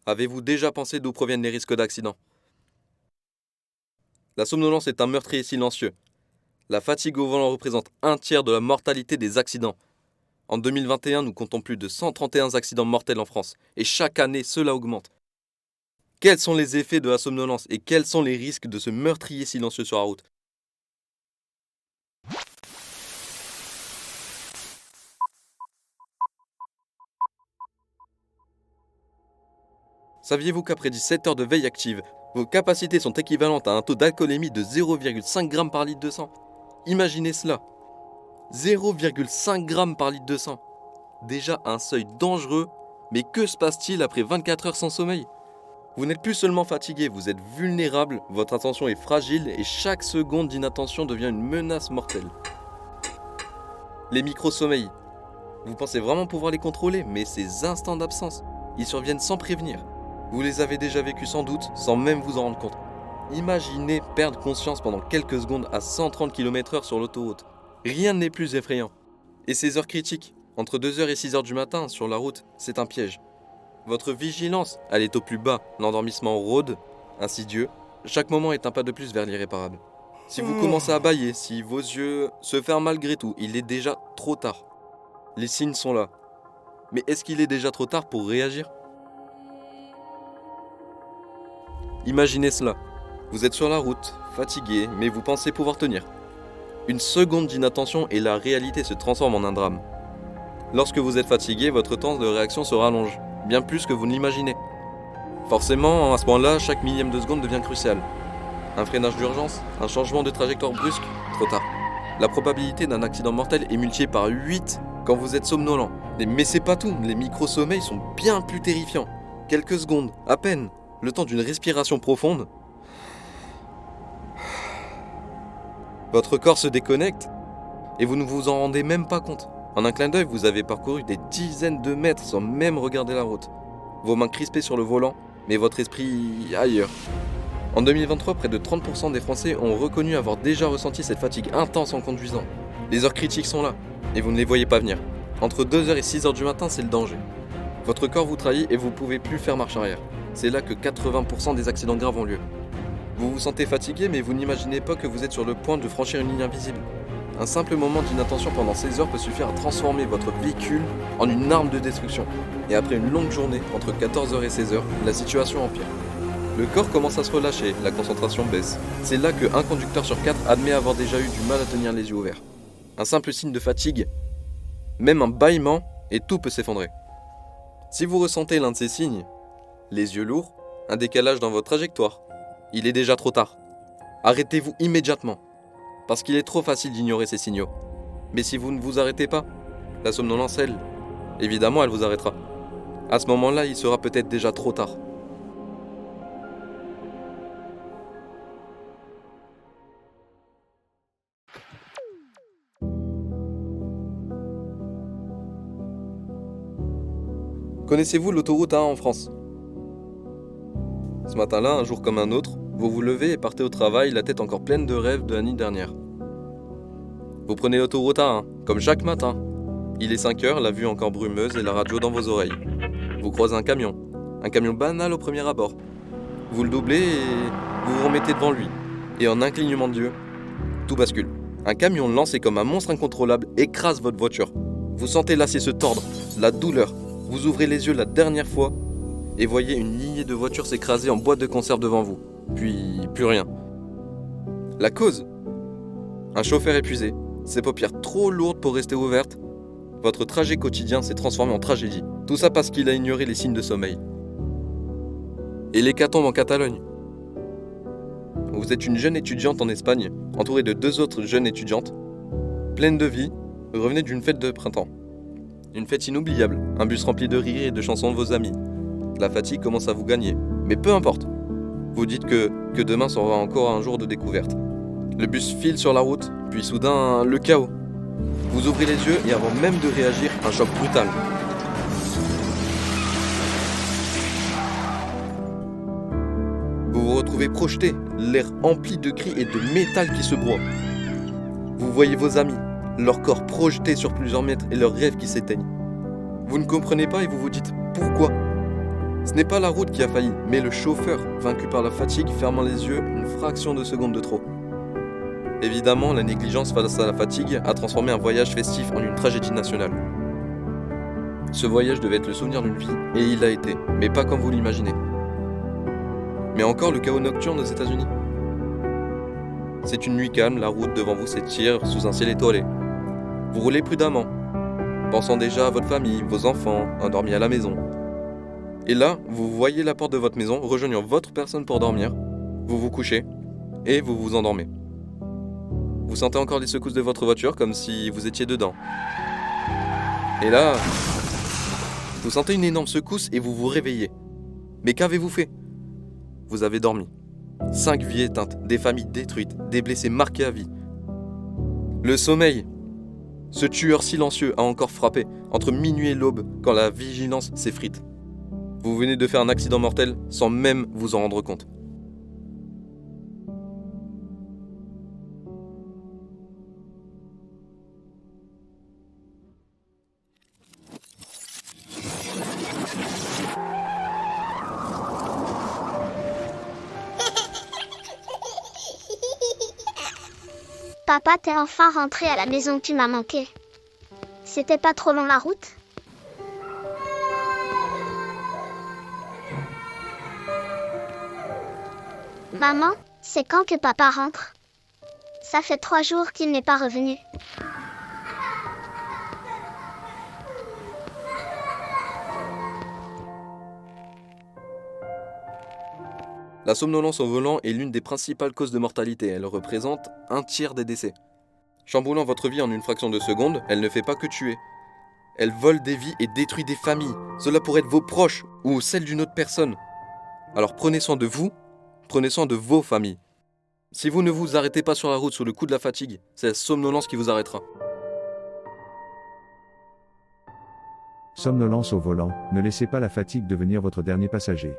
Avez-vous déjà pensé d'où proviennent les risques d'accident? La somnolence est un meurtrier silencieux. La fatigue au volant représente un tiers de la mortalité des accidents. En 2021, nous comptons plus de 131 accidents mortels en France, et chaque année, cela augmente. Quels sont les effets de la somnolence et quels sont les risques de ce meurtrier silencieux sur la route? Saviez-vous qu'après 17 heures de veille active, vos capacités sont équivalentes à un taux d'alcoolémie de 0,5 g par litre de sang? Imaginez cela, 0,5 g par litre de sang. Déjà un seuil dangereux, mais que se passe-t-il après 24 heures sans sommeil? Vous n'êtes plus seulement fatigué, vous êtes vulnérable, votre attention est fragile et chaque seconde d'inattention devient une menace mortelle. Les micro-sommeils, vous pensez vraiment pouvoir les contrôler, mais ces instants d'absence, ils surviennent sans prévenir. Vous les avez déjà vécus sans doute, sans même vous en rendre compte. Imaginez perdre conscience pendant quelques secondes à 130 km/h sur l'autoroute. Rien n'est plus effrayant. Et ces heures critiques, entre 2 h et 6 h du matin sur la route, c'est un piège. Votre vigilance, elle est au plus bas, l'endormissement rôde, insidieux. Chaque moment est un pas de plus vers l'irréparable. Si vous commencez à bâiller, si vos yeux se ferment malgré tout, il est déjà trop tard. Les signes sont là. Mais est-ce qu'il est déjà trop tard pour réagir? Imaginez cela. Vous êtes sur la route, fatigué, mais vous pensez pouvoir tenir. Une seconde d'inattention et la réalité se transforme en un drame. Lorsque vous êtes fatigué, votre temps de réaction se rallonge, bien plus que vous ne l'imaginez. Forcément, à ce point-là, chaque millième de seconde devient crucial. Un freinage d'urgence, un changement de trajectoire brusque, trop tard. La probabilité d'un accident mortel est multipliée par 8 quand vous êtes somnolent. Mais c'est pas tout, les micro-sommeils sont bien plus terrifiants. Quelques secondes, à peine, le temps d'une respiration profonde. Votre corps se déconnecte et vous ne vous en rendez même pas compte. En un clin d'œil, vous avez parcouru des dizaines de mètres sans même regarder la route. Vos mains crispées sur le volant, mais votre esprit ailleurs. En 2023, près de 30% des Français ont reconnu avoir déjà ressenti cette fatigue intense en conduisant. Les heures critiques sont là, et vous ne les voyez pas venir. Entre 2 h et 6 h du matin, c'est le danger. Votre corps vous trahit et vous ne pouvez plus faire marche arrière. C'est là que 80% des accidents graves ont lieu. Vous vous sentez fatigué, mais vous n'imaginez pas que vous êtes sur le point de franchir une ligne invisible. Un simple moment d'inattention pendant 16 heures peut suffire à transformer votre véhicule en une arme de destruction. Et après une longue journée, entre 14 h et 16 h, la situation empire. Le corps commence à se relâcher, la concentration baisse. C'est là que 1 conducteur sur 4 admet avoir déjà eu du mal à tenir les yeux ouverts. Un simple signe de fatigue, même un bâillement, et tout peut s'effondrer. Si vous ressentez l'un de ces signes, les yeux lourds, un décalage dans votre trajectoire, il est déjà trop tard. Arrêtez-vous immédiatement, parce qu'il est trop facile d'ignorer ces signaux. Mais si vous ne vous arrêtez pas, la somnolence, elle, évidemment, elle vous arrêtera. À ce moment-là, il sera peut-être déjà trop tard. Connaissez-vous l'autoroute A1 en France? Ce matin-là, un jour comme un autre, vous vous levez et partez au travail, la tête encore pleine de rêves de la nuit dernière. Vous prenez l'autoroute A1, comme chaque matin. Il est 5 h, la vue encore brumeuse et la radio dans vos oreilles. Vous croisez un camion banal au premier abord. Vous le doublez et vous vous remettez devant lui. Et en un clignement d'yeux, tout bascule. Un camion lancé comme un monstre incontrôlable écrase votre voiture. Vous sentez l'acier se tordre, la douleur. Vous ouvrez les yeux la dernière fois et voyez une lignée de voitures s'écraser en boîte de conserve devant vous. Puis plus rien. La cause? Un chauffeur épuisé, ses paupières trop lourdes pour rester ouvertes. Votre trajet quotidien s'est transformé en tragédie. Tout ça parce qu'il a ignoré les signes de sommeil. Et l'hécatombe en Catalogne. Vous êtes une jeune étudiante en Espagne, entourée de 2 autres jeunes étudiantes. Pleine de vie, vous revenez d'une fête de printemps. Une fête inoubliable, un bus rempli de rires et de chansons de vos amis. La fatigue commence à vous gagner, mais peu importe. Vous dites que demain sera encore un jour de découverte. Le bus file sur la route, puis soudain, le chaos. Vous ouvrez les yeux et avant même de réagir, un choc brutal. Vous vous retrouvez projeté, l'air empli de cris et de métal qui se broie. Vous voyez vos amis, leur corps projeté sur plusieurs mètres et leurs rêves qui s'éteignent. Vous ne comprenez pas et vous vous dites « Pourquoi ?» Ce n'est pas la route qui a failli, mais le chauffeur, vaincu par la fatigue, fermant les yeux une fraction de seconde de trop. Évidemment, la négligence face à la fatigue a transformé un voyage festif en une tragédie nationale. Ce voyage devait être le souvenir d'une vie, et il l'a été, mais pas comme vous l'imaginez. Mais encore le chaos nocturne aux États-Unis. C'est une nuit calme, la route devant vous s'étire sous un ciel étoilé. Vous roulez prudemment, pensant déjà à votre famille, vos enfants, endormis à la maison. Et là, vous voyez la porte de votre maison rejoignant votre personne pour dormir. Vous vous couchez et vous vous endormez. Vous sentez encore les secousses de votre voiture comme si vous étiez dedans. Et là, vous sentez une énorme secousse et vous vous réveillez. Mais qu'avez-vous fait ? Vous avez dormi. 5 vies éteintes, des familles détruites, des blessés marqués à vie. Le sommeil. Ce tueur silencieux a encore frappé entre minuit et l'aube quand la vigilance s'effrite. Vous venez de faire un accident mortel sans même vous en rendre compte. Papa, t'es enfin rentré à la maison, tu m'as manqué. C'était pas trop long la route? Maman, c'est quand que papa rentre? Ça fait 3 jours qu'il n'est pas revenu. La somnolence au volant est l'une des principales causes de mortalité. Elle représente un tiers des décès. Chamboulant votre vie en une fraction de seconde, elle ne fait pas que tuer. Elle vole des vies et détruit des familles. Cela pourrait être vos proches ou celle d'une autre personne. Alors prenez soin de vous, prenez soin de vos familles. Si vous ne vous arrêtez pas sur la route sous le coup de la fatigue, c'est la somnolence qui vous arrêtera. Somnolence au volant, ne laissez pas la fatigue devenir votre dernier passager.